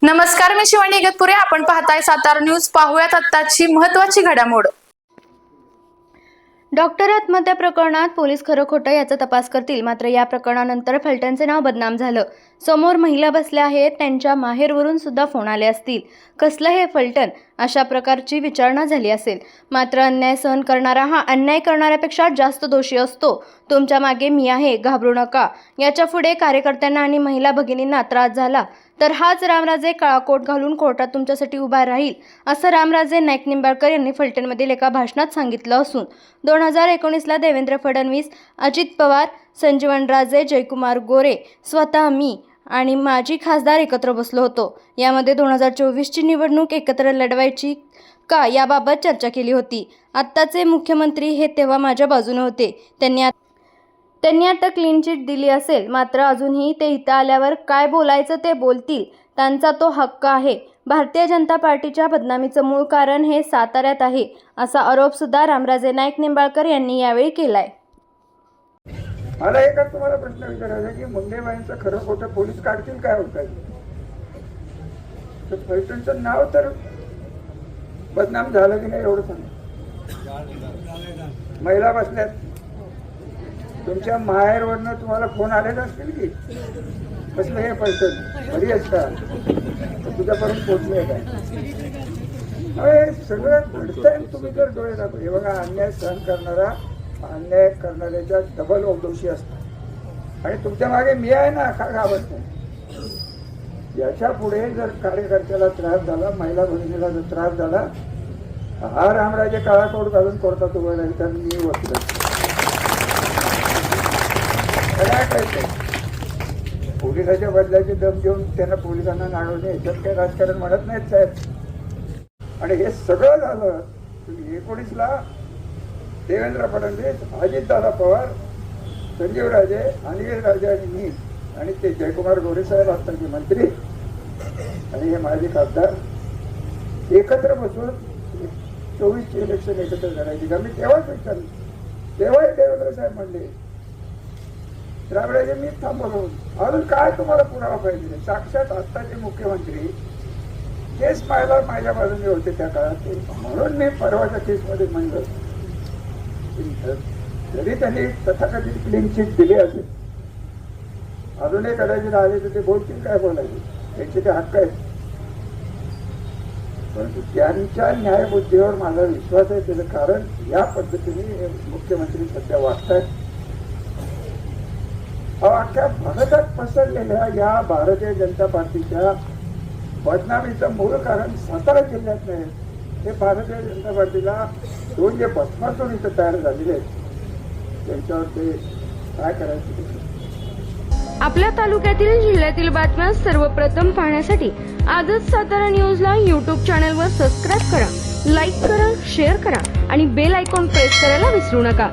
नमस्कार, मी शिवानी इगतपुरे. आपण पाहताय सातारा न्यूज. पाहूयात आत्ताची महत्त्वाची घडामोड. डॉक्टर आत्महत्या प्रकरणात पोलीस खरं खोटं याचा तपास करतील. मात्र या प्रकरणानंतर फलटणचे नाव बदनाम झालं. समोर महिला बसल्या आहेत, त्यांच्या माहेरवरून सुद्धा फोन आले असतील. कसलं हे फलटण, अशा प्रकारची विचारणा झाली असेल. मात्र अन्याय सहन करणारा हा अन्याय करणाऱ्यापेक्षा जास्त दोषी असतो. तुमच्या मागे मी आहे, घाबरू नका. याच्या पुढे कार्यकर्त्यांना आणि महिला भगिनींना त्रास झाला तर हाच रामराजे काळा कोट घालून कोर्टात तुमच्यासाठी उभा राहील, असं रामराजे नाईक निंबाळकर यांनी फलटणमधील एका भाषणात सांगितलं असून 2019ला देवेंद्र फडणवीस, अजित पवार, संजीवनराजे, जयकुमार गोरे, स्वतः मी आणि माजी खासदार एकत्र बसलो होतो. यामध्ये 2024ची निवडणूक एकत्र लढवायची का याबाबत चर्चा केली होती. आत्ताचे मुख्यमंत्री हे तेव्हा माझ्या बाजूने होते. त्यांनी आता क्लीन चिट दिली असेल, मात्र अजूनही ते इथं आल्यावर काय बोलायचं ते बोलतील, त्यांचा तो हक्क आहे. भारतीय जनता पार्टीच्या बदनामीचं मूळ कारण हे साताऱ्यात आहे, असा आरोप सुद्धा रामराजे नाईक निंबाळकर यांनी यावेळी केलाय. मला एकच तुम्हाला प्रश्न विचारायचा की मुंडेबाईंचं खरं खोटं पोलीस काढतील काय होत आहे. फलटणचं नाव तर बदनाम झालं की नाही एवढं सांगा. महिला बसल्यात, तुमच्या माहेरवरनं तुम्हाला फोन आलेच असतील की कसलं हे फलटण बरी असता तुझ्यापर्यंत पोहोचले काय. सगळं घडतंय. तुम्ही जर डोळे दाखव, हे बघा, अन्याय सहन करणारा अन्याय करणाऱ्याच्या डबल दोषी असतात. आणि तुमच्या मागे मी आहे ना, का घाबरत नाही. याच्या पुढे जर कार्यकर्त्याला त्रास झाला, महिला भगिनीला जर त्रास झाला, हा रामराजे काळा कोट घालून कोर्टात उभं राहील तर मी वकील. काय कळतंय, पोलिसाच्या बदल्याची दम देऊन त्यांना पोलिसांना नाडवणे याच्यात काही राजकारण म्हणत नाहीत साहेब. आणि हे सगळं झालं 19ला देवेंद्र फडणवीस, अजितदादा पवार, संजीवराजे, अनिल राजे आणि मी आणि ते जयकुमार गोरे साहेब आत्ताचे मंत्री आणि हे माझे खासदार एकत्र बसून 24चे इलेक्शन एकत्र करायची का. मी तेव्हाच विचारलं, तेव्हाही देवेंद्र साहेब म्हणले रामराजे मी थांबवलं. अजून काय तुम्हाला पुरावा पाहिजे. साक्षात आत्ताचे मुख्यमंत्री केस पाहायला माझ्या बाजूने होते त्या काळात, म्हणून मी परवाच्या केसमध्ये म्हणलं जरी त्यांनी तथाकथित क्लीन चिट दिली असेल, अजूनही कदाचित आले तर ते बोलतील काय बोलायचे, त्यांचे ते हक्क आहेत. परंतु त्यांच्या न्यायबुद्धीवर माझा विश्वास आहे. त्याचं कारण या पद्धतीने मुख्यमंत्री सध्या वागतायत. अख्ख्या भारतात पसरलेल्या या भारतीय जनता पार्टीच्या बदनामीचं मूळ कारण सातारा जिल्ह्यात नाही. हे भारतीय जनता पार्टीला दोन जे बसमातून इथं तयार झालेले आहेत, त्यांच्यावर ते काय करायचं. आपल्या तालुक्यातील जिल्ह्यातील बातम्या सर्वप्रथम पाहण्यासाठी आजच सातारा न्यूजला YouTube चॅनलवर सबस्क्राईब करा, लाईक करा, शेअर करा आणि बेल आयकॉन प्रेस करायला विसरू नका.